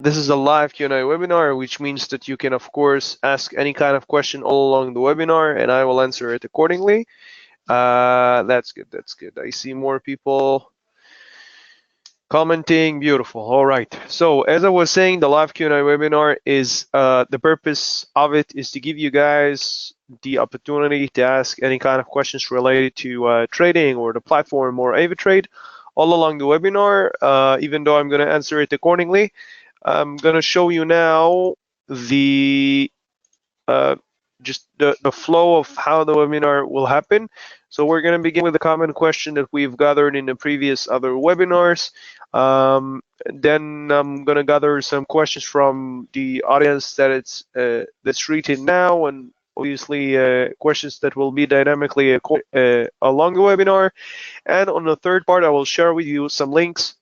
This is a live Q&A webinar, which means that you can, of course, ask any kind of question all along the webinar, and I will answer it accordingly. That's good. That's good. I see more people commenting. Beautiful. All right. So as I was saying, the live Q&A webinar is the purpose of it is to give you guys the opportunity to ask any kind of questions related to trading or the platform or AvaTrade all along the webinar. Even though I'm going to answer it accordingly, I'm going to show you now the just the flow of how the webinar will happen. So we're going to begin with a common question that we've gathered in the previous other webinars. Then I'm going to gather some questions from the audience that's written now, and obviously questions that will be dynamically along the webinar. And on the third part, I will share with you some links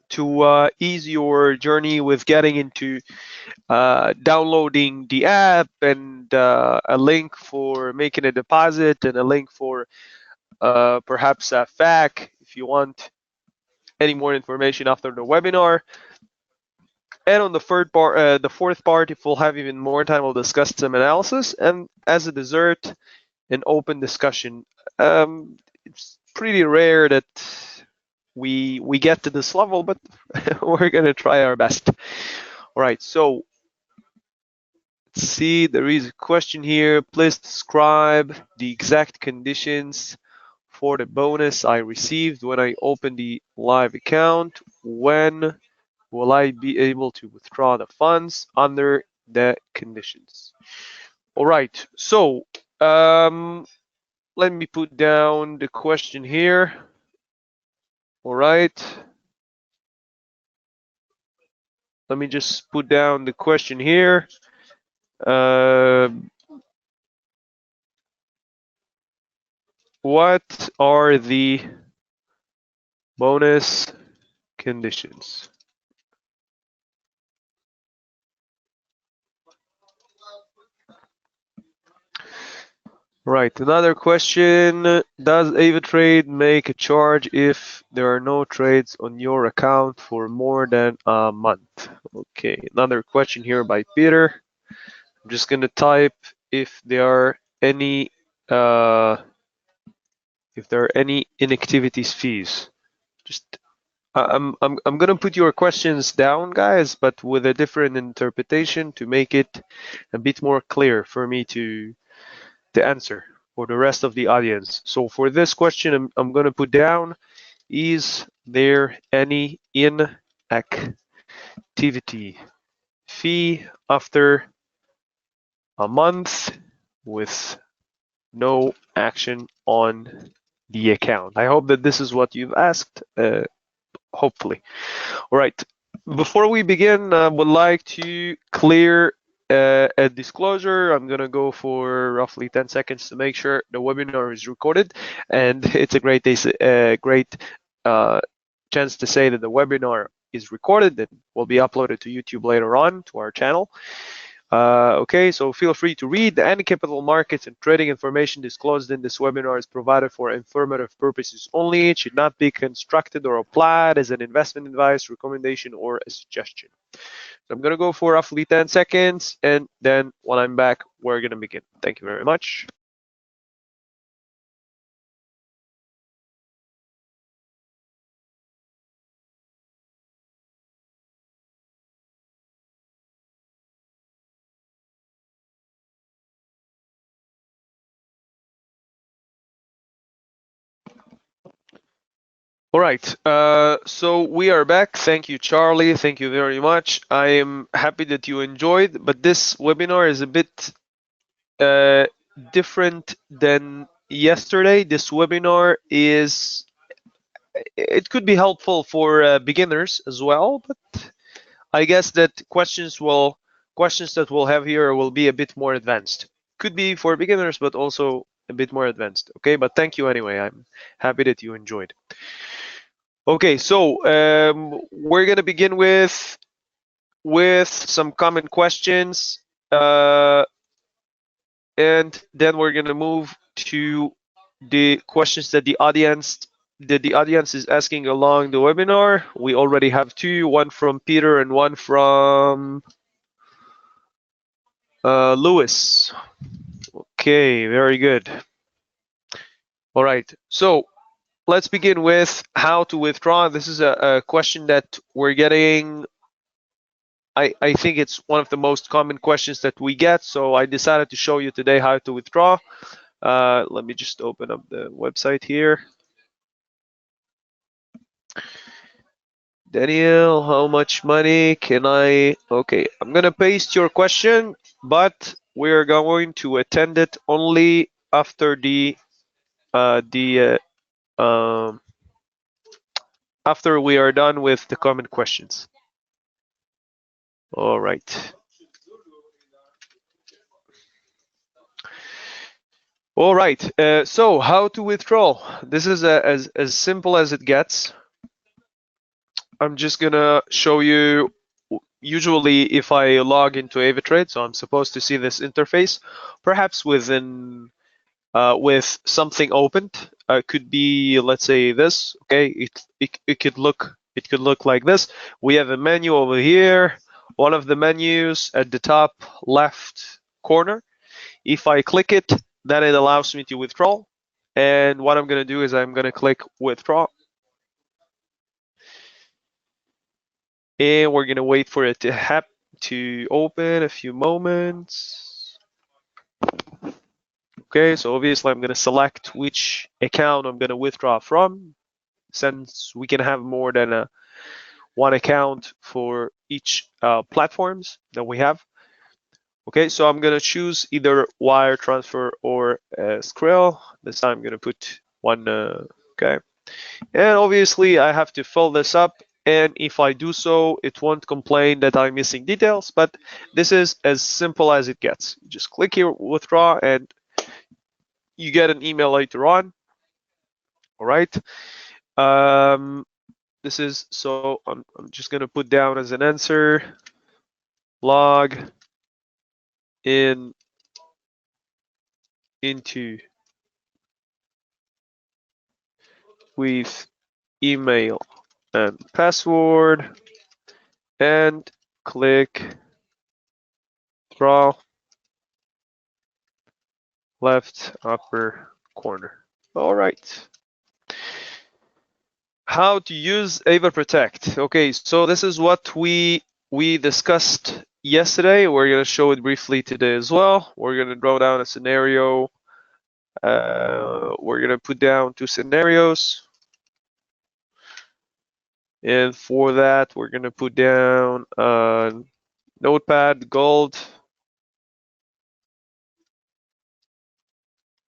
to ease your journey with getting into downloading the app, and a link for making a deposit, and a link for perhaps a FAQ if you want any more information after the webinar. And on the fourth part, if we'll have even more time, we'll discuss some analysis, and as a dessert, an open discussion. It's pretty rare that we get to this level, but we're gonna try our best. All right, so let's see, there is a question here. Please describe the exact conditions for the bonus I received when I opened the live account. When will I be able to withdraw the funds under the conditions? All right, so let me put down the question here. All right. Let me just put down the question here. What are the bonus conditions? Right, another question. Does AvaTrade make a charge if there are no trades on your account for more than a month? Okay, another question here by Peter. I'm just gonna type if there are any inactivities fees. Just I'm gonna put your questions down, guys, but with a different interpretation to make it a bit more clear for me to answer for the rest of the audience. So for this question, I'm gonna put down, is there any inactivity fee after a month with no action on the account? I hope that this is what you've asked, hopefully. All right, before we begin, I would like to clear a disclosure. I'm gonna go for roughly 10 seconds to make sure the webinar is recorded, and it's a great chance to say that the webinar is recorded and will be uploaded to YouTube later on to our channel. Okay, so feel free to read. Any capital markets and trading information disclosed in this webinar is provided for informative purposes only. It should not be constructed or applied as an investment advice, recommendation, or a suggestion. So I'm going to go for roughly 10 seconds, and then when I'm back, we're going to begin. Thank you very much. All right, so we are back. Thank you, Charlie. Thank you very much. I am happy that you enjoyed, but this webinar is a bit different than yesterday. This webinar it could be helpful for beginners as well, but I guess that questions that we'll have here will be a bit more advanced. Could be for beginners, but also a bit more advanced. Okay, but thank you anyway. I'm happy that you enjoyed. Okay, so we're gonna begin with some common questions, and then we're gonna move to the questions that the audience the audience is asking along the webinar. We already have two, one from Peter and one from Lewis. Okay, very good. All right, so let's begin with how to withdraw. This is a question that we're getting. I think it's one of the most common questions that we get, so I decided to show you today how to withdraw. Let me just open up the website here. Daniel, how much money can I? Okay, I'm gonna paste your question, but we're going to attend it only after um, after we are done with the common questions. All right. All right. So how to withdraw? This is as simple as it gets. I'm just gonna show you. Usually, if I log into AvaTrade, so I'm supposed to see this interface, perhaps within with something opened. Could be, let's say, this. Okay, it could look like this. We have a menu over here. One of the menus at the top left corner. If I click it, then it allows me to withdraw. And what I'm gonna do is I'm gonna click withdraw. And we're gonna wait for it to open a few moments. Okay, so obviously I'm gonna select which account I'm gonna withdraw from, since we can have more than one account for each platforms that we have. Okay, so I'm gonna choose either wire transfer or Skrill. This time I'm gonna put one. Okay, and obviously I have to fill this up. And if I do so, it won't complain that I'm missing details, but this is as simple as it gets. You just click here, withdraw, and you get an email later on. All right. This is, so I'm just gonna put down as an answer, log in into with email and password and click draw left upper corner. All right. How to use AvaProtect. Okay, so this is what we discussed yesterday. We're gonna show it briefly today as well. We're gonna draw down a scenario. We're gonna put down two scenarios. And for that, we're gonna put down notepad gold.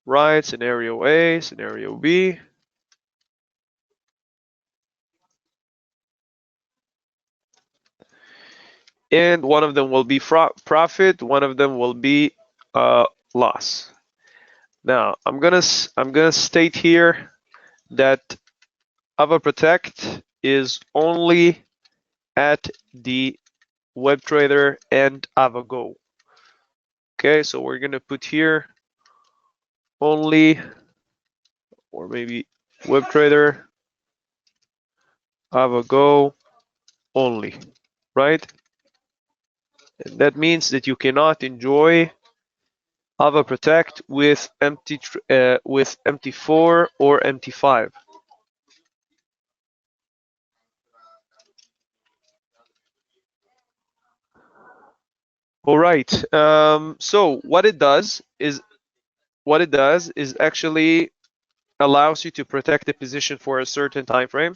Right, scenario A, scenario B. And one of them will be profit, one of them will be loss. Now, I'm gonna state here that AvaProtect is only at the WebTrader and AvaGo. Okay, so we're gonna put here only, or maybe WebTrader, AvaGo only, right? And that means that you cannot enjoy AvaProtect with MT4 or MT5. All right. So what it does is actually allows you to protect the position for a certain time frame.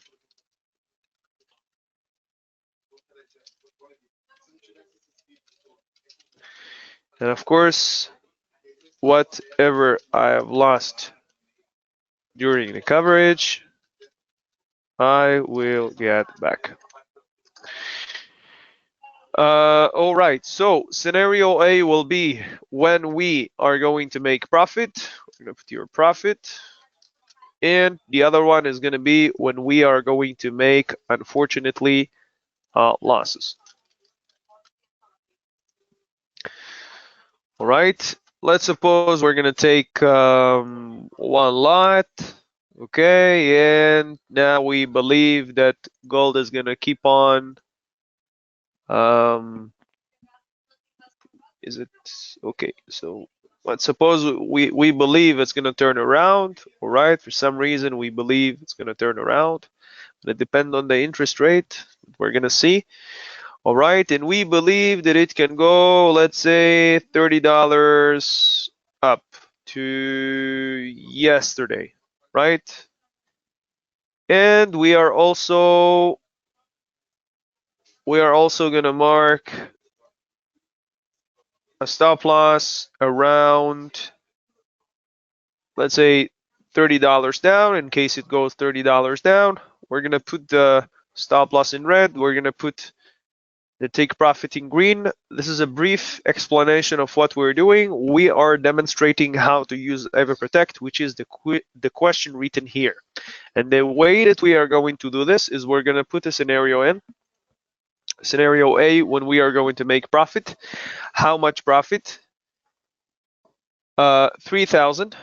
And of course, whatever I have lost during the coverage, I will get back. All right, so scenario A will be when we are going to make profit. We're gonna put your profit. And the other one is gonna be when we are going to make, unfortunately, losses. All right, let's suppose we're gonna take one lot. Okay, and now we believe that gold is gonna keep on. Is it okay? So let's suppose we believe it's gonna turn around. All right, for some reason we believe it's gonna turn around. It depends on the interest rate. We're gonna see. All right, and we believe that it can go, let's say, $30 up to yesterday, right? And we are also gonna mark a stop loss around, let's say, $30 down. In case it goes $30 down, we're gonna put the stop loss in red. We're gonna put the take profit in green. This is a brief explanation of what we're doing. We are demonstrating how to use AvaProtect, which is the question written here. And the way that we are going to do this is we're going to put a scenario in. Scenario A, when we are going to make profit. How much profit? 3,000,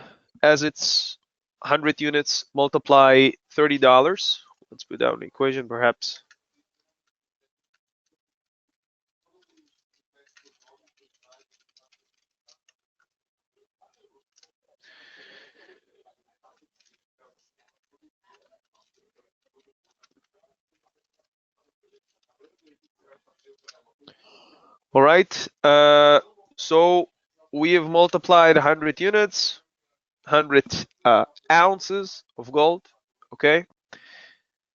as it's 100 units multiply $30. Let's put down the equation perhaps. All right. So we have multiplied 100 units, 100 ounces of gold. Okay.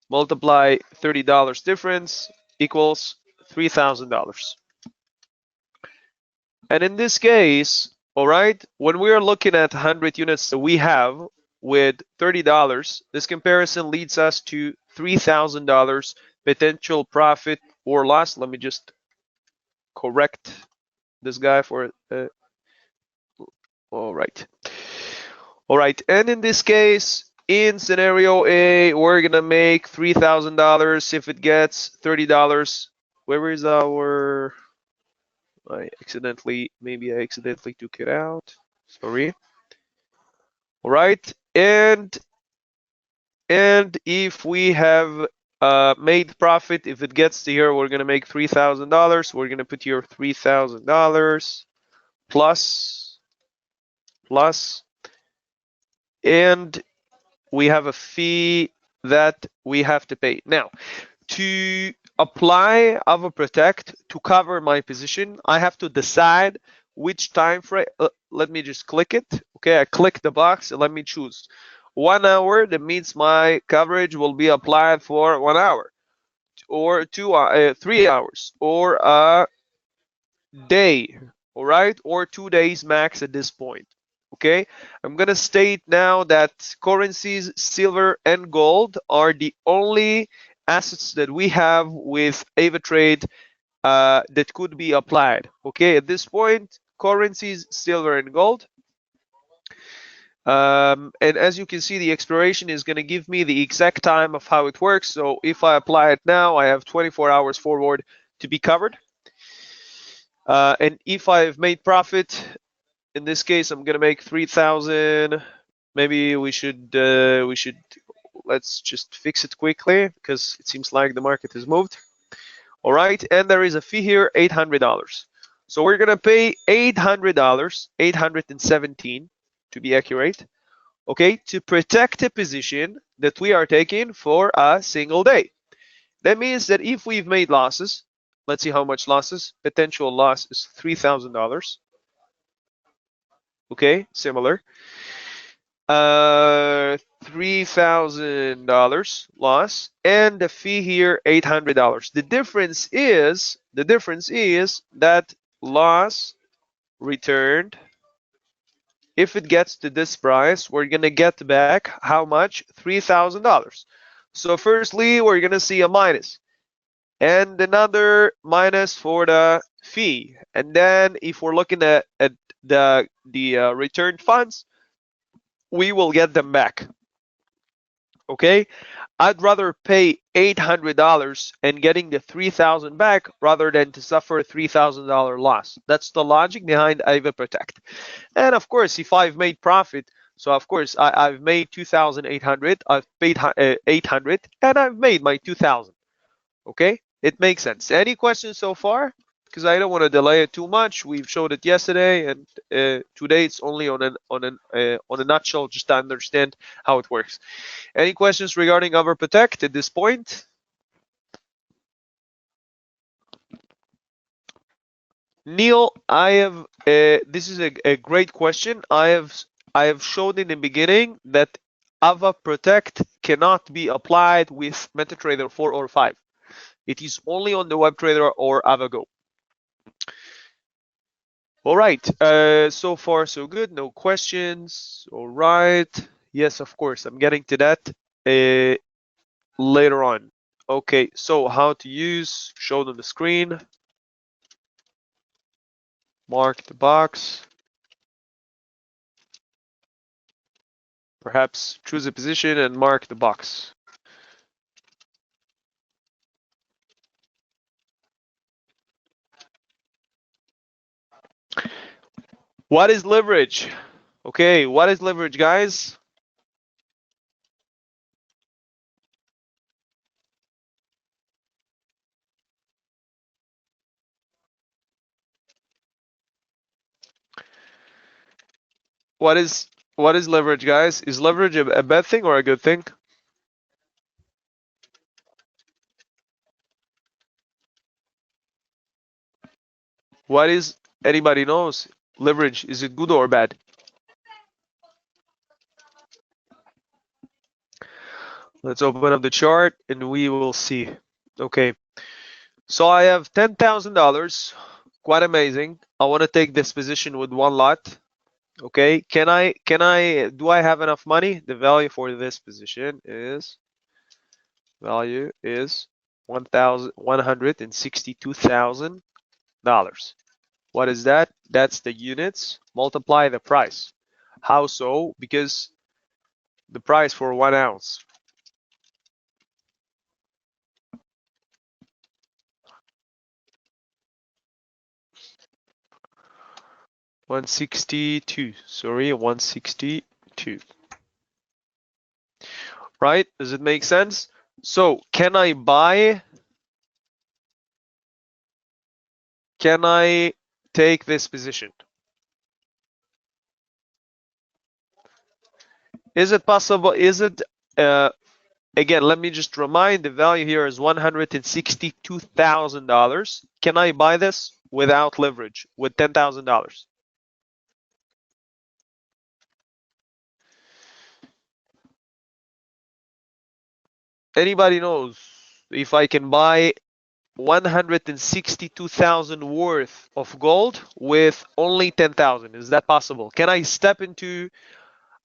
Multiply $30 difference equals $3,000. And in this case, all right, when we are looking at 100 units that we have with $30, this comparison leads us to $3,000 potential profit or loss. Let me just correct this guy for all right. All right, and in this case, in scenario A, we're gonna make $3,000 if it gets $30. Where is our? Maybe I accidentally took it out. Sorry. All right, and if we have made profit, if it gets to here, we're gonna make $3,000. We're gonna put here $3,000 plus, and we have a fee that we have to pay. Now, to apply AvaProtect to cover my position, I have to decide which time frame. Let me just click it. Okay, I click the box and let me choose 1 hour. That means my coverage will be applied for 1 hour, or 3 hours, or a day. All right, or 2 days max at this point. Okay, I'm gonna state now that currencies, silver and gold, are the only assets that we have with AvaTrade that could be applied. Okay, at this point, currencies, silver and gold. And as you can see, the expiration is going to give me the exact time of how it works. So if I apply it now, I have 24 hours forward to be covered. And if I've made profit, in this case, I'm gonna make 3,000. Maybe we should let's just fix it quickly because it seems like the market has moved. All right, and there is a fee here, $800. So we're gonna pay $800, 817 to be accurate. Okay, to protect a position that we are taking for a single day. That means that if we've made losses, let's see how much losses. Potential loss is $3,000. Okay, similar. $3,000 loss, and the fee here $800. The difference is that loss returned. If it gets to this price, we're gonna get back how much? $3,000. So firstly, we're gonna see a minus, and another minus for the fee. And then if we're looking at the returned funds, we will get them back. Okay, I'd rather pay $800 and getting the 3,000 back rather than to suffer a $3,000 loss. That's the logic behind AvaProtect. And of course, if I've made profit, So of course I've made 2,800, I've paid 800, and I've made my 2,000. Okay, it makes sense. Any questions so far? Because I don't want to delay it too much. We've showed it yesterday, and today it's only on a nutshell, just to understand how it works. Any questions regarding AvaProtect at this point? Neil, I have this is a great question. I have shown in the beginning that AvaProtect cannot be applied with MetaTrader 4 or 5. It is only on the WebTrader or AvaGo. All right, so far so good, no questions. All right, yes, of course, I'm getting to that later on. Okay, so how to use, showed on the screen. Mark the box. Perhaps choose a position and mark the box. What is leverage? Okay, what is leverage, guys? What is leverage, guys? Is leverage a bad thing or a good thing? What is, anybody knows? Leverage, is it good or bad? Let's open up the chart and we will see. Okay, so I have $10,000, quite amazing. I want to take this position with one lot. Okay, do I have enough money? The value for this position is $162,000. What is that? That's the units, multiply the price. How so? Because the price for 1 ounce. $162. Right? Does it make sense? So can I take this position? Is it possible? Is it again, let me just remind, the value here is $162,000. Can I buy this without leverage with $10,000? Anybody knows if I can buy 162,000 worth of gold with only 10,000? Is that possible? Can I step into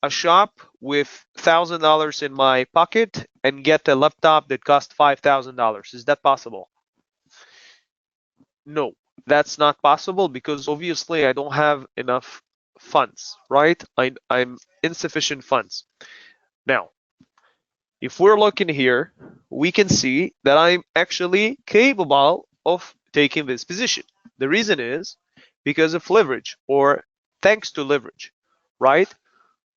a shop with $1,000 in my pocket and get a laptop that costs $5,000? Is that possible? No, that's not possible because obviously I don't have enough funds, right? I'm insufficient funds. Now, if we're looking here, we can see that I'm actually capable of taking this position. The reason is because of leverage, or thanks to leverage, right?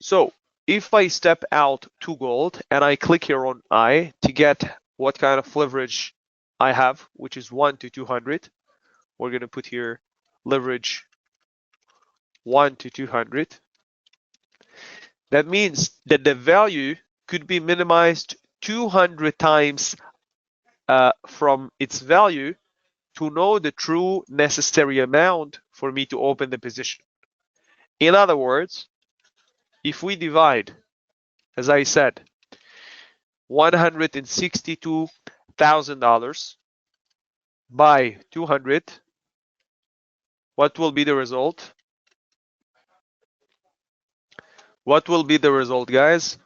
So if I step out to gold and I click here on I to get what kind of leverage I have, which is 1 to 200, we're going to put here leverage 1 to 200. That means that the value could be minimized 200 times from its value to know the true necessary amount for me to open the position. In other words, if we divide, as I said, $162,000 by 200, what will be the result? What will be the result, guys?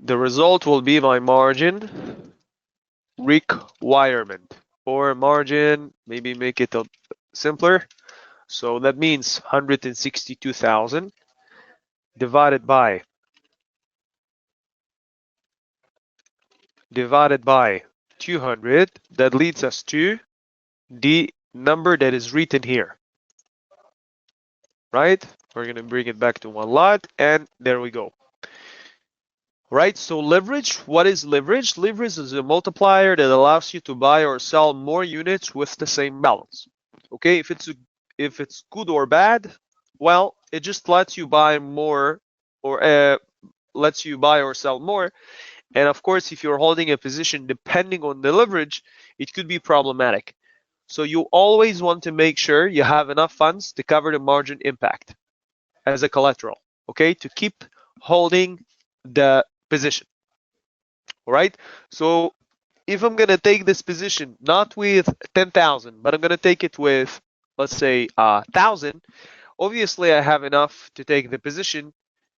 The result will be my margin requirement, or margin, maybe make it simpler. So that means 162,000 divided by 200. That leads us to the number that is written here, right? We're going to bring it back to one lot, and there we go. Right, so leverage, what is leverage? Leverage is a multiplier that allows you to buy or sell more units with the same balance. Okay, if it's good or bad, well, it just lets you buy more, or lets you buy or sell more. And of course, if you're holding a position depending on the leverage, it could be problematic. So you always want to make sure you have enough funds to cover the margin impact as a collateral, okay, to keep holding the position. All right, so if I'm gonna take this position not with 10,000, but I'm gonna take it with, let's say, 1,000, obviously I have enough to take the position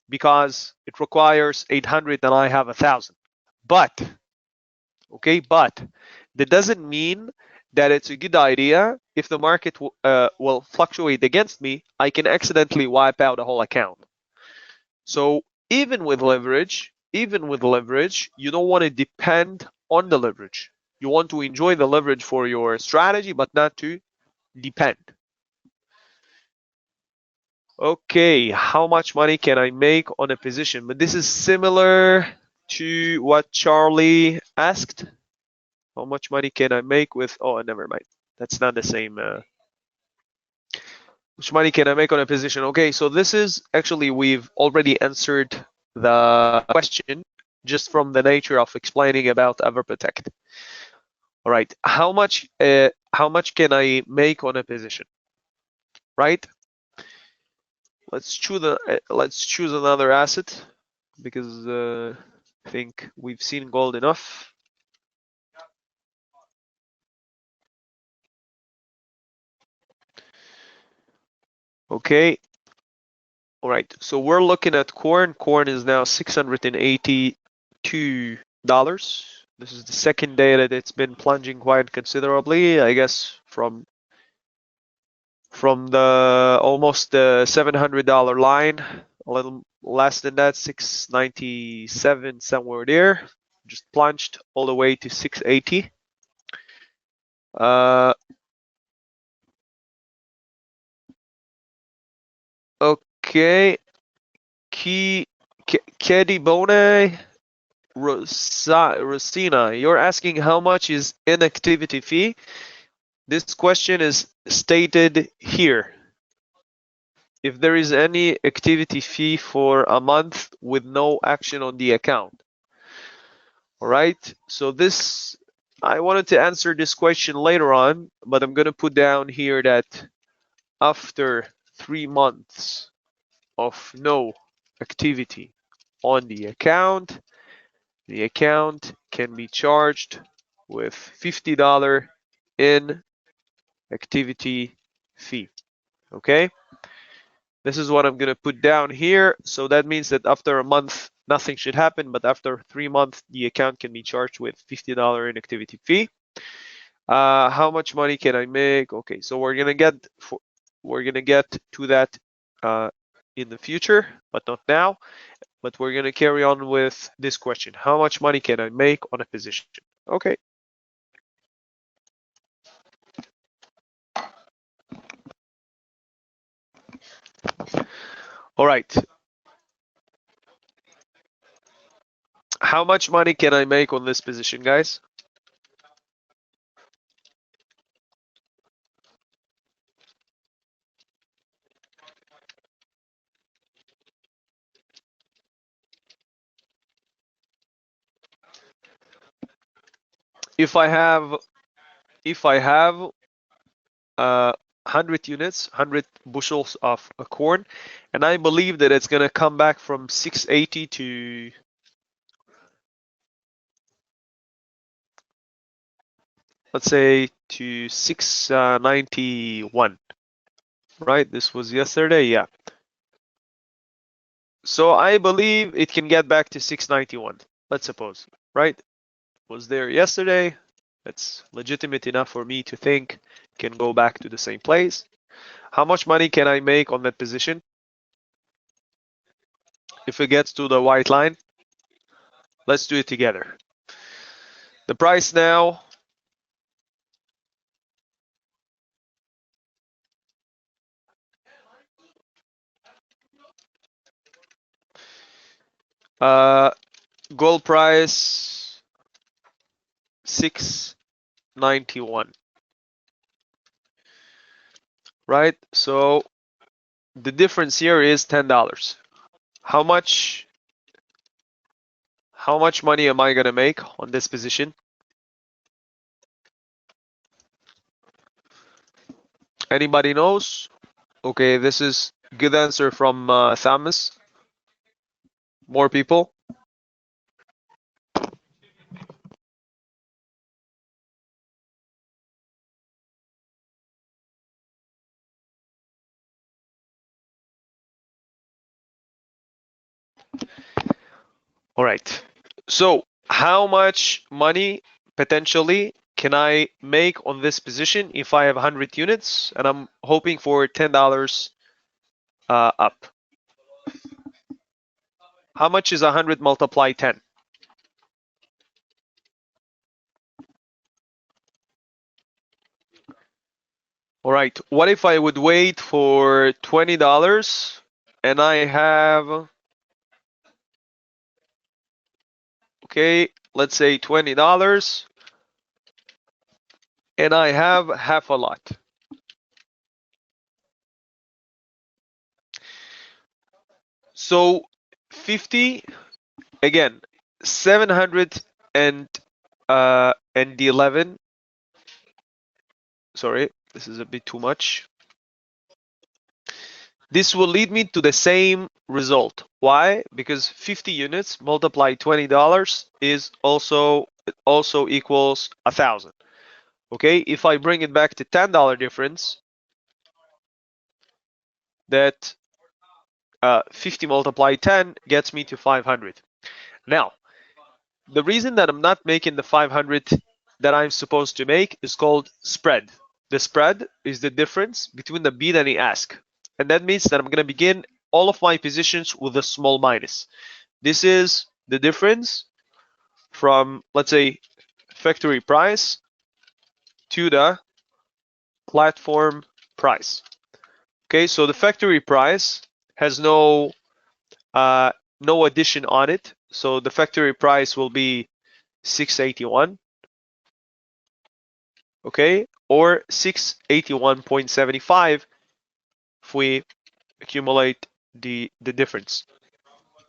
because it requires 800 and I have 1,000. But okay, but that doesn't mean that it's a good idea if the market will fluctuate against me, I can accidentally wipe out a whole account. So even with leverage, you don't want to depend on the leverage. You want to enjoy the leverage for your strategy, but not to depend. Okay, how much money can I make on a position? But this is similar to what Charlie asked. How much money can I make with, oh, never mind. That's not the same. Which money can I make on a position? Okay, so this is actually, we've already answered the question just from the nature of explaining about AvaProtect. All right, how much can I make on a position? Right? Let's choose another asset because I think we've seen gold enough. Okay. All right, so we're looking at corn. Corn is now $682. This is the second day that it's been plunging quite considerably, I guess from the almost the $700 line, a little less than that, 697 somewhere there. Just plunged all the way to 680. Okay, Kedi Bone Rosina, you're asking how much is inactivity fee? This question is stated here. If there is any activity fee for a month with no action on the account. All right, so this, I wanted to answer this question later on, but I'm going to put down here that after 3 months of no activity on the account can be charged with $50 in activity fee. Okay, this is what I'm going to put down here. So that means that after a month, nothing should happen, but after 3 months, the account can be charged with $50 in activity fee. How much money can I make? Okay, so we're gonna get to that in the future, but not now. But we're gonna carry on with this question: how much money can I make on a position? Okay. All right. How much money can I make on this position, guys? If I have 100 units, 100 bushels of corn, and I believe that it's gonna come back from 680 to, let's say, to 691, right? This was yesterday, yeah. So I believe it can get back to 691, let's suppose, right? Was there yesterday. That's legitimate enough for me to think can go back to the same place. How much money can I make on that position? If it gets to the white line, let's do it together. The price now Gold price 691, right? So the difference here is $10. How much money am I gonna make on this position? Anybody knows? Okay, this is good answer from Thomas. More people. All right. So how much money potentially can I make on this position if I have 100 units and I'm hoping for $10 up? How much is 100 multiply 10? All right. What if I would wait for $20 and I have, okay, let's say $20 and I have half a lot. So 50, again, 700 and 11. Sorry, this is a bit too much. This will lead me to the same result. Why? Because 50 units multiplied $20 is also equals 1,000. Okay, if I bring it back to $10 difference, that 50 multiplied 10 gets me to 500. Now, the reason that I'm not making the 500 that I'm supposed to make is called spread. The spread is the difference between the bid and the ask. And that means that I'm going to begin all of my positions with a small minus. This is the difference from, let's say, factory price to the platform price. Okay, so the factory price has no addition on it. So the factory price will be 681, okay, or 681.75 if we accumulate the difference,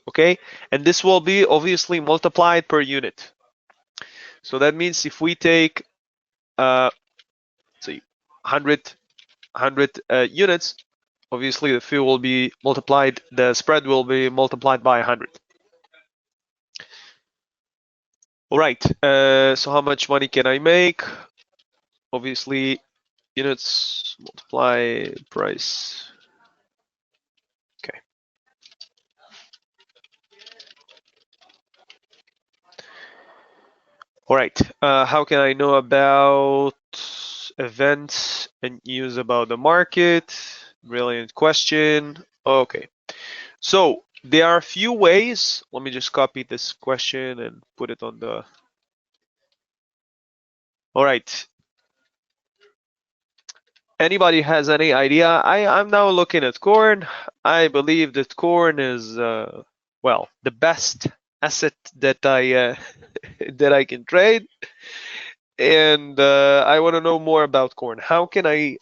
okay, and this will be obviously multiplied per unit. So that means if we take say 100 units, obviously the fee will be multiplied, the spread will be multiplied by 100. All right, so how much money can I make? Obviously units multiply price. Okay. All right. How can I know about events and news about the market? Brilliant question. Okay. So there are a few ways. Let me just copy this question and put it on the. All right. Anybody has any idea? I'm now looking at corn. I believe that corn is well, the best asset that I that I can trade, and I want to know more about corn. How can I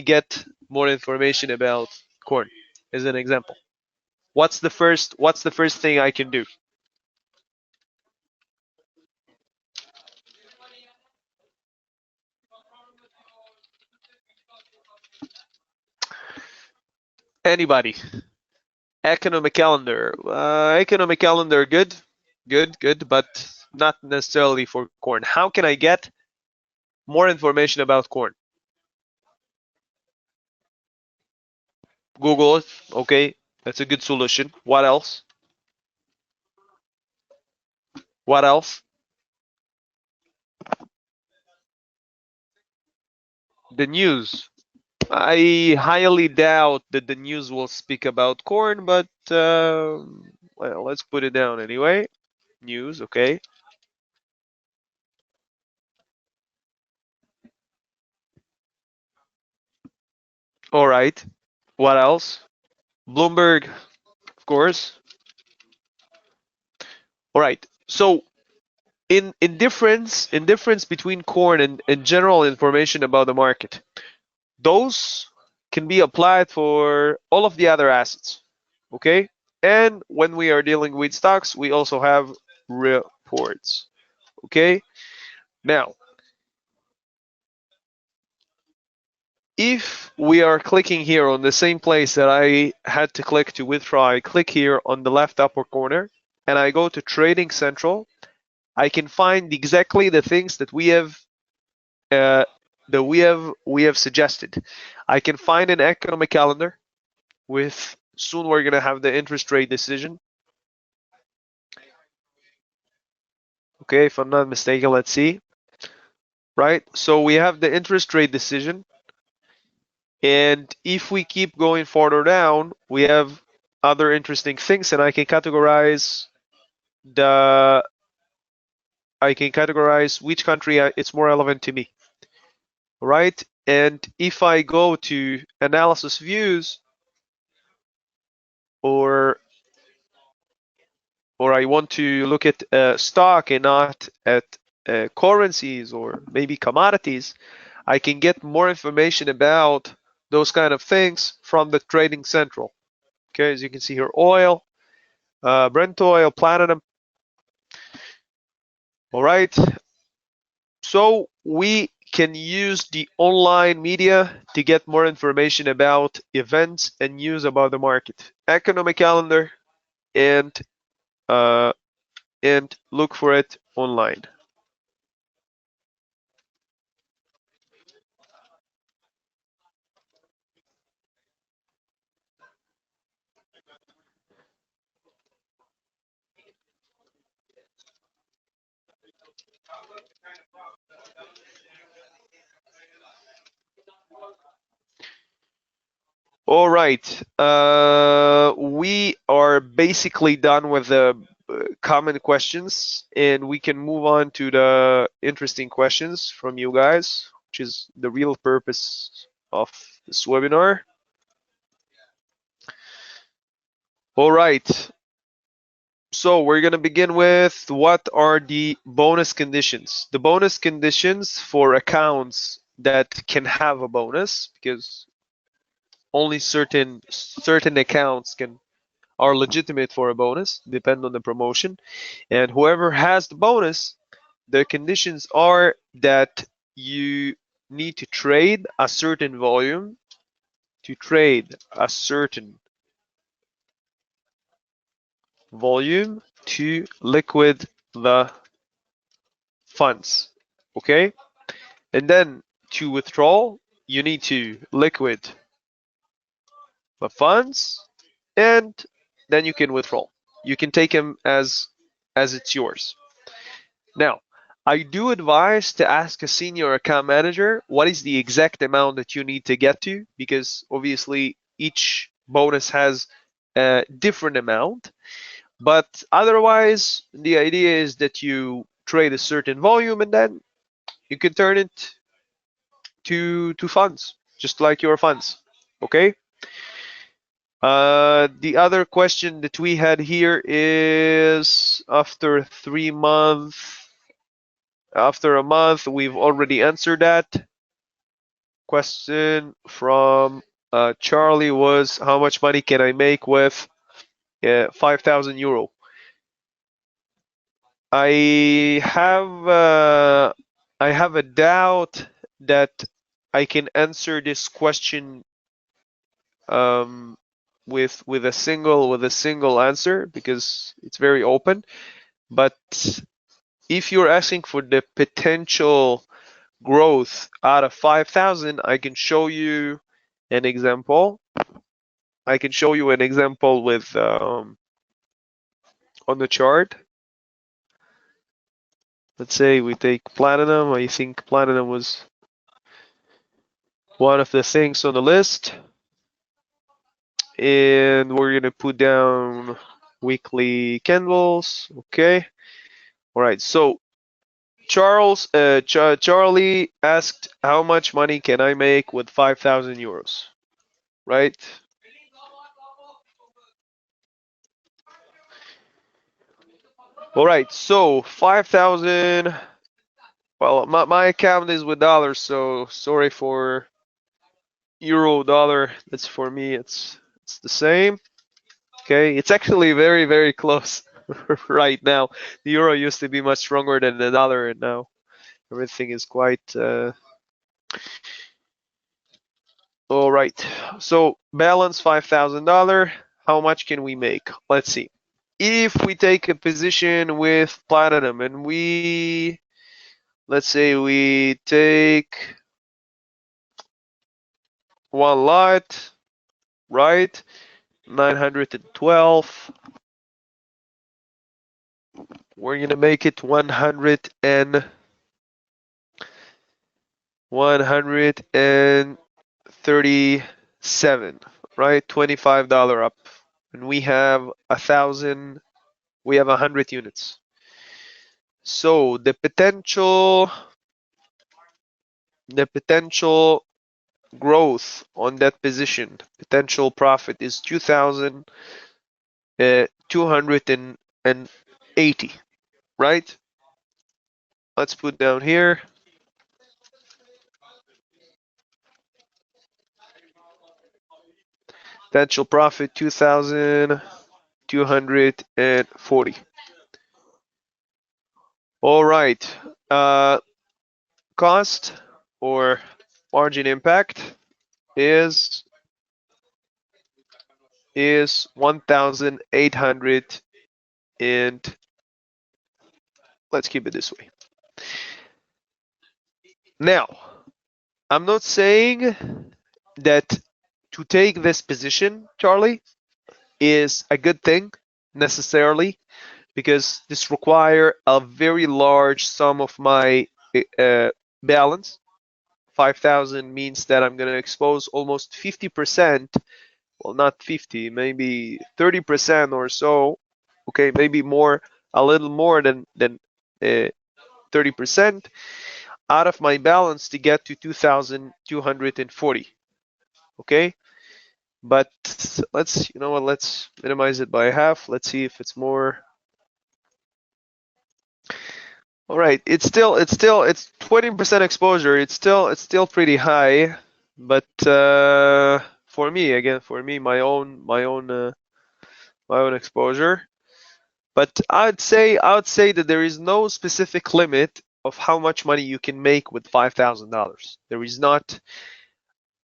get more information about corn? As an example, what's the first thing I can do? Anybody? Economic calendar. Economic calendar, good, but not necessarily for corn. How can I get more information about corn? Google it. Okay, that's a good solution. What else? What else? The news. I highly doubt that the news will speak about corn, but well, let's put it down anyway. News, okay. All right. What else? Bloomberg, of course. All right. So in difference between corn and general information about the market, those can be applied for all of the other assets. Okay. And when we are dealing with stocks, we also have reports. Okay. Now, if we are clicking here on the same place that I had to click to withdraw, I click here on the left upper corner and I go to Trading Central, I can find exactly the things that uh, we have suggested. I can find an economic calendar with soon we're gonna have the interest rate decision. Okay, if I'm not mistaken, let's see. Right, so we have the interest rate decision, and if we keep going further down, we have other interesting things, and I can categorize which country it's more relevant to me. Right, and if I go to analysis views, or I want to look at stock and not at currencies or maybe commodities, I can get more information about those kind of things from the Trading Central. Okay, as you can see here, oil, Brent oil, platinum. All right, so we can use the online media to get more information about events and news about the market, economic calendar, and uh, look for it online. All right, we are basically done with the common questions, and we can move on to the interesting questions from you guys, which is the real purpose of this webinar. All right, so we're going to begin with what are the bonus conditions? The bonus conditions for accounts that can have a bonus, because only certain accounts are legitimate for a bonus, depend on the promotion. And whoever has the bonus, the conditions are that you need to trade a certain volume, to liquid the funds. Okay? And then to withdraw, you need to liquid the funds, and then you can withdraw. You can take them as it's yours. Now, I do advise to ask a senior account manager what is the exact amount that you need to get to, because obviously each bonus has a different amount. But otherwise, the idea is that you trade a certain volume and then you can turn it to funds, just like your funds. Okay? The other question that we had here is after 3 months. After a month, we've already answered that. Question from Charlie was, how much money can I make with 5,000 euro? I have a doubt that I can answer this question with a single answer, because it's very open. But if you're asking for the potential growth out of 5,000, I can show you an example. I can show you an example with on the chart. Let's say we take platinum. I think platinum was one of the things on the list. And we're gonna put down weekly candles. Okay. All right. So Charlie asked, how much money can I make with 5,000 euros? Right? All right, so 5,000. Well, my account is with dollars, so sorry for euro dollar. That's for me. It's the same. Okay, it's actually very very close right now. The euro used to be much stronger than the dollar, and now everything is quite. All right. So balance $5,000. How much can we make? Let's see. If we take a position with platinum and let's say we take one lot, right? 912. We're gonna make it 137, right? $25 up, and we have 1,000. We have 100 units. So the potential growth on that position, potential profit is 2,280, right? Let's put down here. Potential profit 2,240. All right. Cost or margin impact is 1,800, and let's keep it this way. Now, I'm not saying that to take this position, Charlie, is a good thing necessarily, because this require a very large sum of my balance. 5,000 means that I'm going to expose almost 50%. Well, not 50, maybe 30% or so. Okay, maybe more, a little more than 30% out of my balance to get to 2,240. Okay, but let's, you know what, let's minimize it by half. Let's see if it's more. All right, it's 20% exposure. It's still pretty high, but for me, my own exposure. But I'd say that there is no specific limit of how much money you can make with $5,000. There is not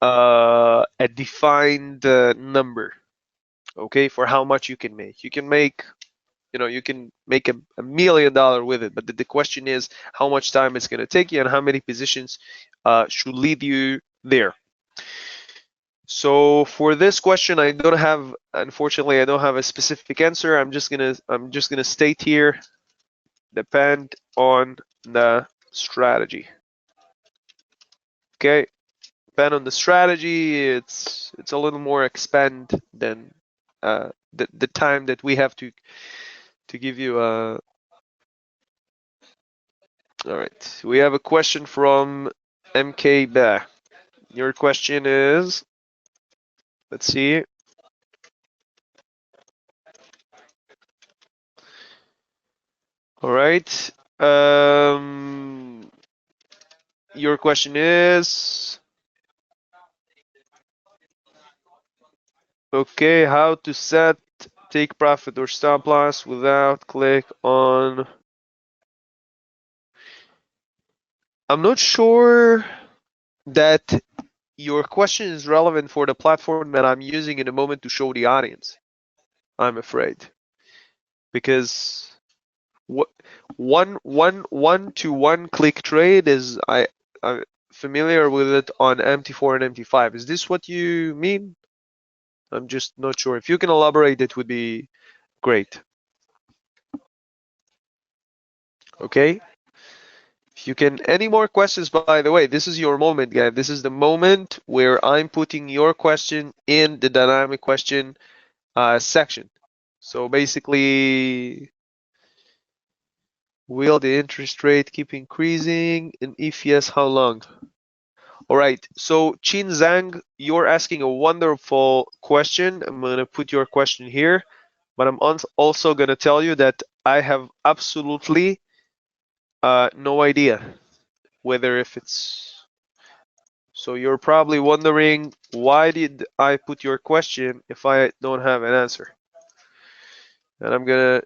a defined number, okay, for how much you can make. You can make, you can make $1 million with it, but the question is how much time it's going to take you and how many positions should lead you there. So for this question, unfortunately, I don't have a specific answer. I'm just gonna state here, depend on the strategy. Okay, depend on the strategy. It's a little more expend than the time that we have to give you. All right, we have a question from MK Ba. Your question is, let's see. All right. Your question is, okay, how to set take profit or stop loss without click on. I'm not sure that your question is relevant for the platform that I'm using in a moment to show the audience. I'm afraid, because one-to-one click trade is I'm familiar with it on MT4 and MT5. Is this what you mean? I'm just not sure. If you can elaborate, it would be great. Okay. If you can, any more questions, by the way, this is your moment, guys. This is the moment where I'm putting your question in the dynamic question section. So basically, will the interest rate keep increasing? And if yes, how long? All right, so Chin Zhang, you're asking a wonderful question. I'm gonna put your question here, but I'm also gonna tell you that I have absolutely no idea whether if it's. So you're probably wondering, why did I put your question if I don't have an answer? And I'm gonna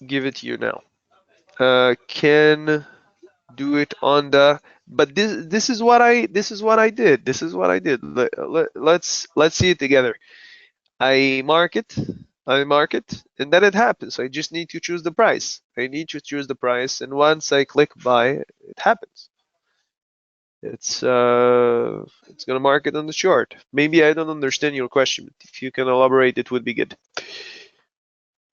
give it to you now. Can do it on the, but this is what I did. This is what I did. Let's see it together. I mark it, and then it happens. I just need to choose the price. I need to choose the price, and once I click buy, it happens. It's gonna mark it on the chart. Maybe I don't understand your question, but if you can elaborate, it would be good.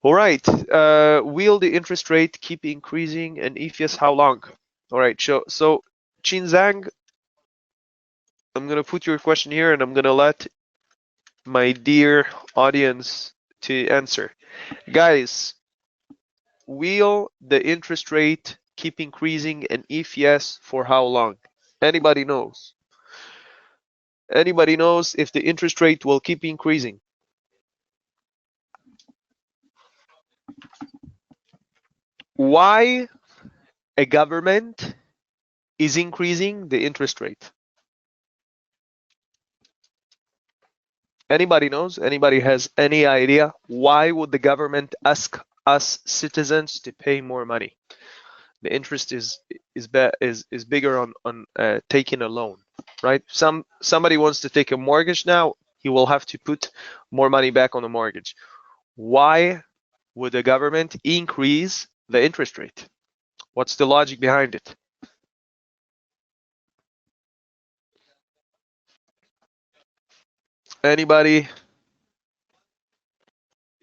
All right. Will the interest rate keep increasing, and if yes, how long? All right. So Chinzang, I'm gonna put your question here, and I'm gonna let my dear audience to answer. Guys, will the interest rate keep increasing, and if yes, for how long? Anybody knows? Anybody knows if the interest rate will keep increasing? Why a government is increasing the interest rate? Anybody knows? Anybody has any idea why would the government ask us citizens to pay more money? The interest is bigger on taking a loan, right? Somebody wants to take a mortgage now, he will have to put more money back on the mortgage. Why would the government increase the interest rate? What's the logic behind it? Anybody?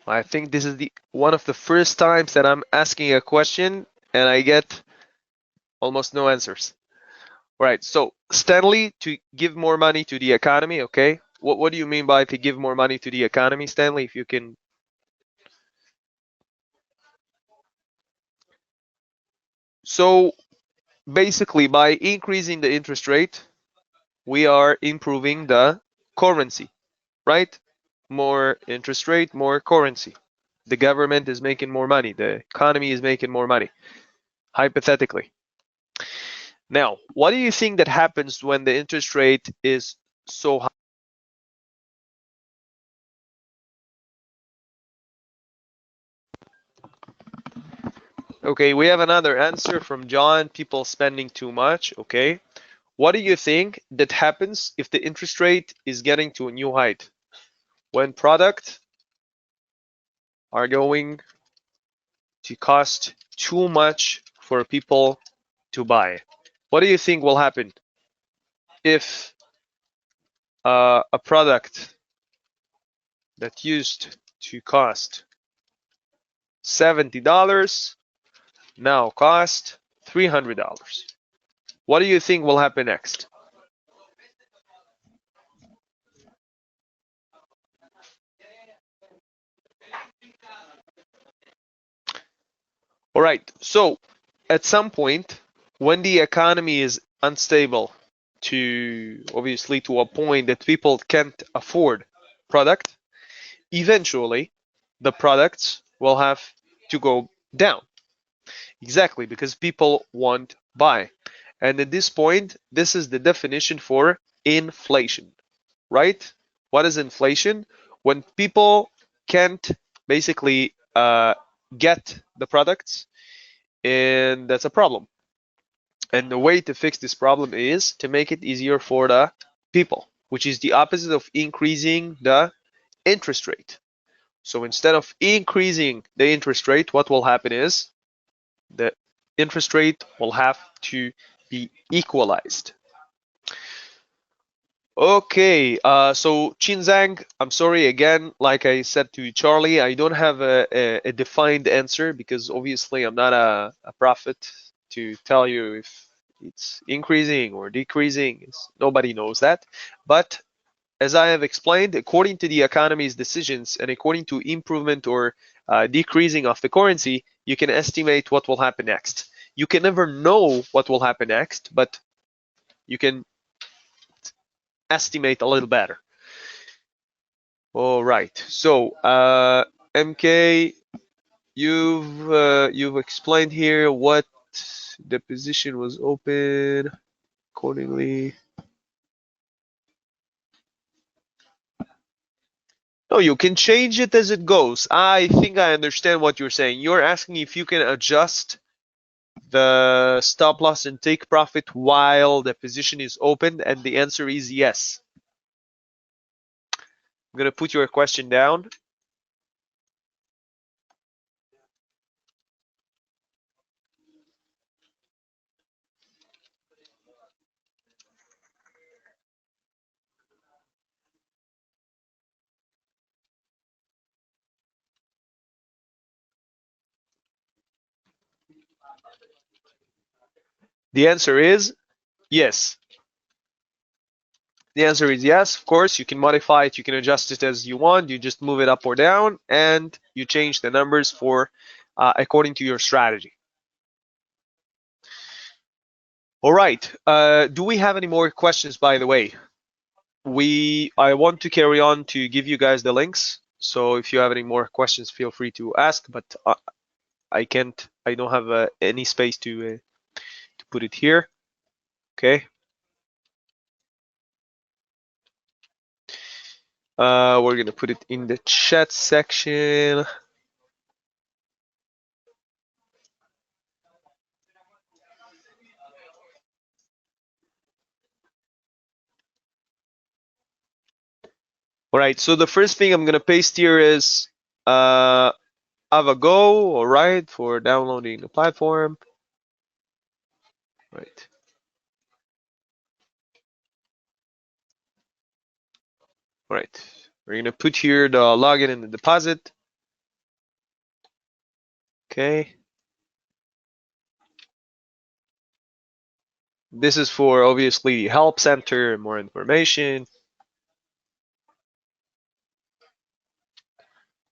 I think this is the one of the first times that I'm asking a question and I get almost no answers. All right, so Stanley, to give more money to the economy, okay? What do you mean by to give more money to the economy, Stanley? If you can. So basically, by increasing the interest rate, we are improving the currency, right? More interest rate, more currency. The government is making more money. The economy is making more money, hypothetically. Now, what do you think that happens when the interest rate is so high? Okay, we have another answer from John. People spending too much. Okay. What do you think that happens if the interest rate is getting to a new height? When products are going to cost too much for people to buy. What do you think will happen if a product that used to cost $70 now cost $300? What do you think will happen next? All right, so at some point, when the economy is unstable to obviously to a point that people can't afford product, eventually the products will have to go down. Exactly, because people won't buy. And at this point, this is the definition for inflation, right? What is inflation? When people can't basically get the products, and that's a problem. And the way to fix this problem is to make it easier for the people, which is the opposite of increasing the interest rate. So instead of increasing the interest rate, what will happen is the interest rate will have to be equalized. Okay, so Chinzang, I'm sorry again, like I said to Charlie, I don't have a defined answer because obviously I'm not a prophet to tell you if it's increasing or decreasing. Nobody knows that. But as I have explained, according to the economy's decisions and according to improvement or decreasing of the currency, you can estimate what will happen next. You can never know what will happen next, but you can estimate a little better. All right. So MK, You've explained here what the position was open accordingly. No, you can change it as it goes. I think I understand what you're saying. You're asking if you can adjust the stop loss and take profit while the position is open, and the answer is yes. I'm gonna put your question down. The answer is yes. The answer is yes. Of course, you can modify it, you can adjust it as you want. You just move it up or down, and you change the numbers for according to your strategy. All right. Do we have any more questions, by the way? I want to carry on to give you guys the links. So if you have any more questions, feel free to ask. But I don't have any space to put it here. Okay. We're gonna put it in the chat section. All right. So the first thing I'm gonna paste here is AvaGo. All right, for downloading the platform. Right. All right. We're gonna put here the login and the deposit. Okay. This is for obviously help center, more information.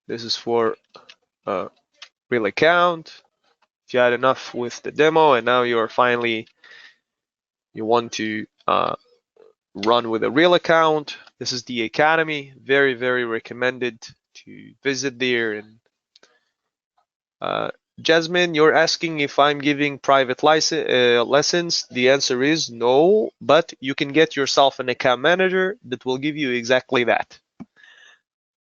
This is for real account. If you had enough with the demo and now you want to run with a real account, this is the academy. Very, very recommended to visit there. And Jasmine, you're asking if I'm giving private lessons. The answer is no, but you can get yourself an account manager that will give you exactly that.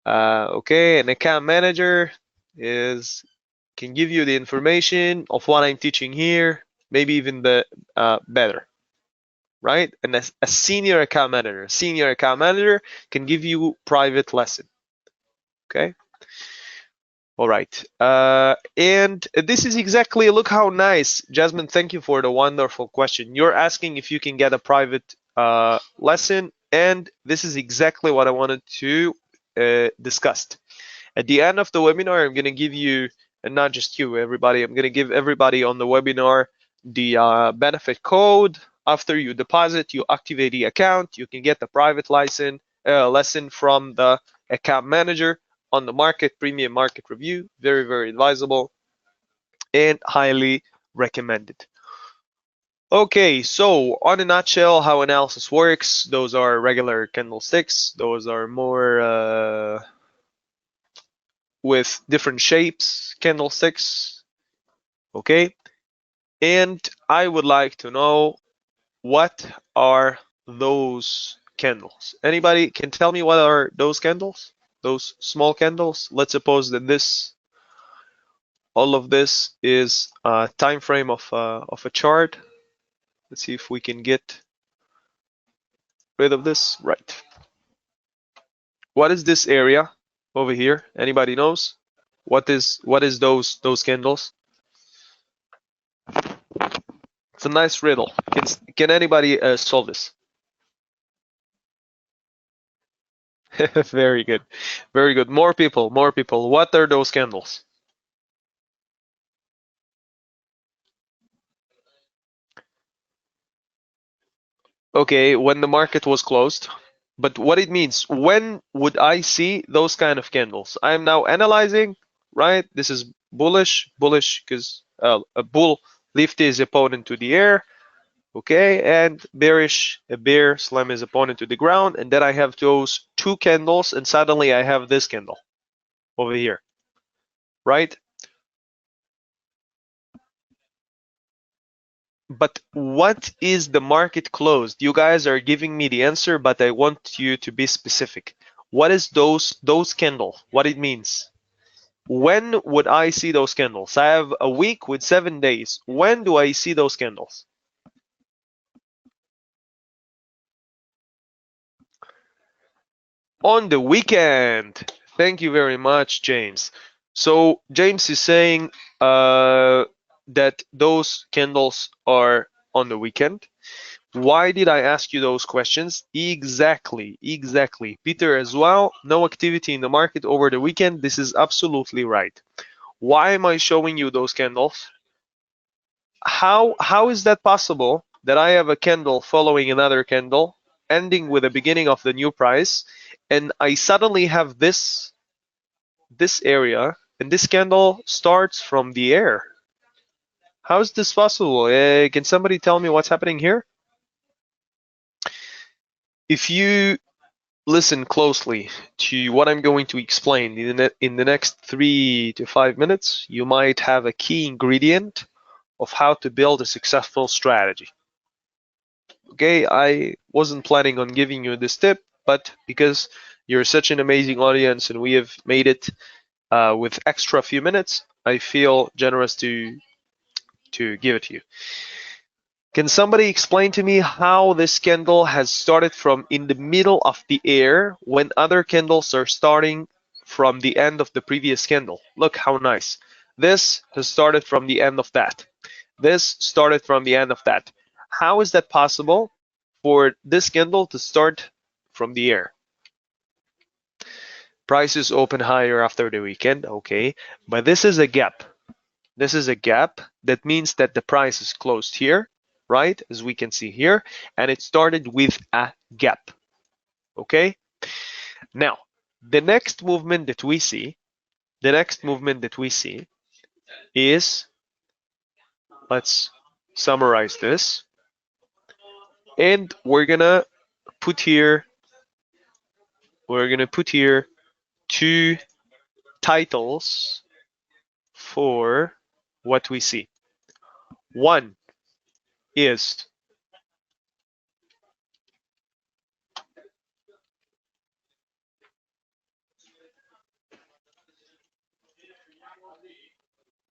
Okay, an account manager can give you the information of what I'm teaching here, maybe even better, right? And a senior account manager can give you private lesson. Okay. All right. And this is exactly, look how nice. Jasmine, thank you for the wonderful question. You're asking if you can get a private lesson, and this is exactly what I wanted to discuss. At the end of the webinar, I'm going to give you, and not just you, everybody, I'm going to give everybody on the webinar the benefit code. After you deposit, you activate the account, you can get the private lesson from the account manager on the market, premium market review. Very, very advisable and highly recommended. Okay, so on a nutshell, how analysis works, those are regular candlesticks. Those are more with different shapes, candlesticks. Okay, and I would like to know, what are those candles? Anybody can tell me what are those candles? Those small candles. Let's suppose that all of this is a time frame of a chart. Let's see if we can get rid of this. Right. What is this area over here? Anybody knows? What is those candles? It's a nice riddle. Can anybody solve this? Very good. Very good. More people, more people. What are those candles? Okay, when the market was closed. But what it means, when would I see those kind of candles? I'm now analyzing, right? This is bullish because a bull lifted his opponent to the air, okay? And bearish, a bear slam his opponent to the ground. And then I have those two candles, and suddenly I have this candle over here, right? But what is the market closed? You guys are giving me the answer, but I want you to be specific. What is those candles? What it means? When would I see those candles? I have a week with 7 days. When do I see those candles? On the weekend. Thank you very much, James. So James is saying that those candles are on the weekend. Why did I ask you those questions? Exactly. Peter as well, no activity in the market over the weekend. This is absolutely right. Why am I showing you those candles? How is that possible that I have a candle following another candle, ending with the beginning of the new price, and I suddenly have this area, and this candle starts from the air? How is this possible? Can somebody tell me what's happening here? If you listen closely to what I'm going to explain in the next 3 to 5 minutes, you might have a key ingredient of how to build a successful strategy. Okay, I wasn't planning on giving you this tip, but because you're such an amazing audience and we have made it with extra few minutes, I feel generous to give it to you. Can somebody explain to me how this candle has started from in the middle of the air when other candles are starting from the end of the previous candle? Look how nice. This has started from the end of that. This started from the end of that. How is that possible for this candle to start from the air? Prices open higher after the weekend, okay, but this is a gap. This is a gap. That means that the price is closed here, right? As we can see here, and it started with a gap, okay? Now, the next movement that we see, is, let's summarize this, and we're gonna put here two titles for what we see. One is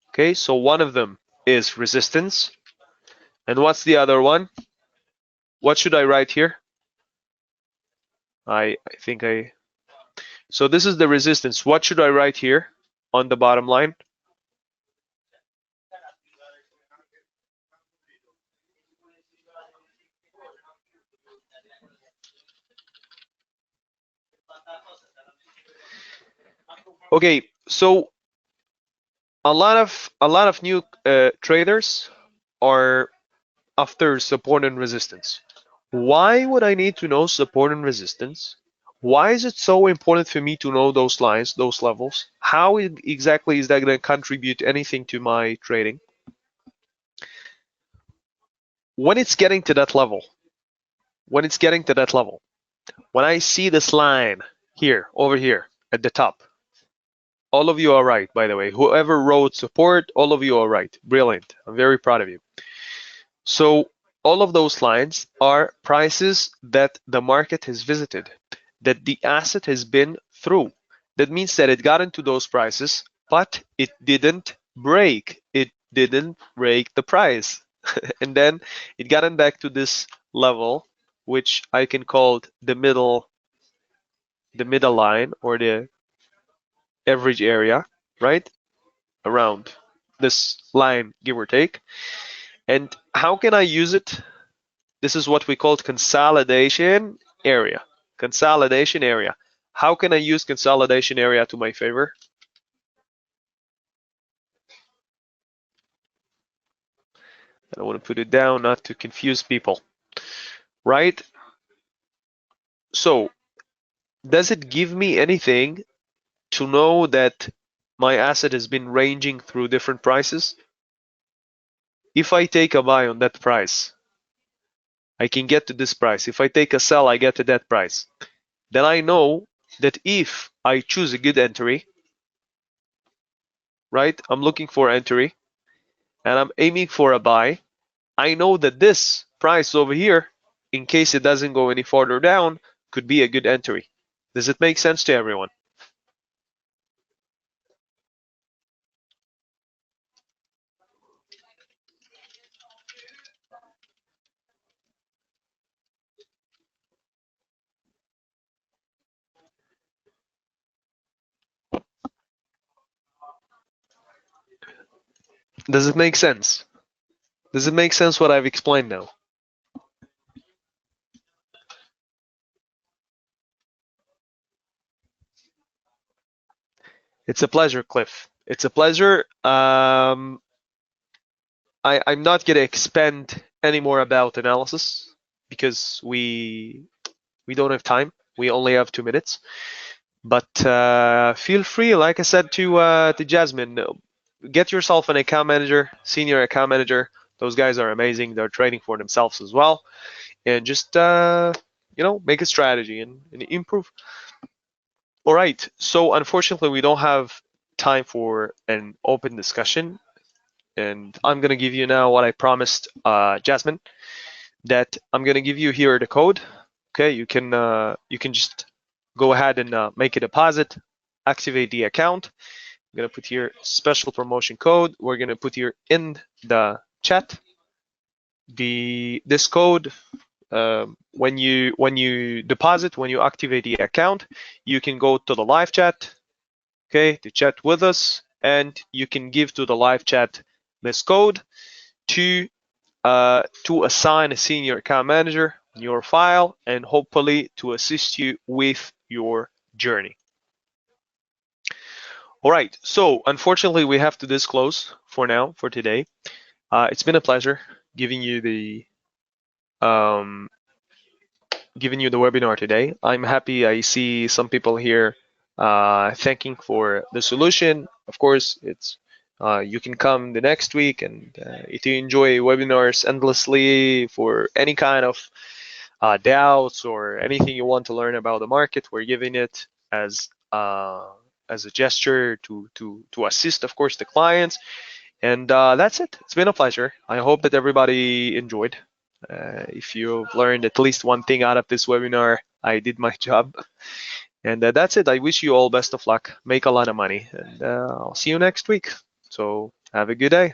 okay, so one of them is resistance. And what's the other one? What should I write here? I think so this is the resistance. What should I write here on the bottom line? Okay, so a lot of new traders are after support and resistance. Why would I need to know support and resistance? Why is it so important for me to know those lines, those levels? How exactly is that going to contribute anything to my trading? When it's getting to that level, when I see this line here, over here at the top, all of you are right, by the way. Whoever wrote support, all of you are right. Brilliant. I'm very proud of you. So all of those lines are prices that the market has visited, that the asset has been through. That means that it got into those prices, but it didn't break. It didn't break the price. And then it got back to this level, which I can call the middle line, or the average area, right? Around this line, give or take. And how can I use it? This is what we call consolidation area. Consolidation area. How can I use consolidation area to my favor? I don't want to put it down, not to confuse people, right? So, does it give me anything to know that my asset has been ranging through different prices? If I take a buy on that price, I can get to this price. If I take a sell, I get to that price. Then I know that if I choose a good entry, right? I'm looking for entry and I'm aiming for a buy. I know that this price over here, in case it doesn't go any farther down, could be a good entry. Does it make sense to everyone? Does it make sense? Does it make sense what I've explained now? It's a pleasure, Cliff. It's a pleasure. I'm not going to expand any more about analysis because we don't have time. We only have 2 minutes. But feel free, like I said to Jasmine, get yourself an account manager, senior account manager. Those guys are amazing. They're trading for themselves as well, and just make a strategy and improve. All right. So unfortunately, we don't have time for an open discussion, and I'm gonna give you now what I promised, Jasmine, that I'm gonna give you here the code. Okay, you can just go ahead and make a deposit, activate the account. I'm gonna put here special promotion code. We're gonna put here in the chat this code. When you deposit, when you activate the account, you can go to the live chat, okay, to chat with us, and you can give to the live chat this code to assign a senior account manager in your file and hopefully to assist you with your journey. All right, so unfortunately we have to disclose for now, for today. It's been a pleasure giving you the webinar today. I'm happy I see some people here thanking for the solution. Of course, it's you can come the next week, and if you enjoy webinars endlessly for any kind of doubts or anything you want to learn about the market, we're giving it as a gesture to assist, of course, the clients. And that's it. It's been a pleasure. I hope that everybody enjoyed. If you've learned at least one thing out of this webinar, I did my job. And that's it. I wish you all best of luck. Make a lot of money. And I'll see you next week. So have a good day.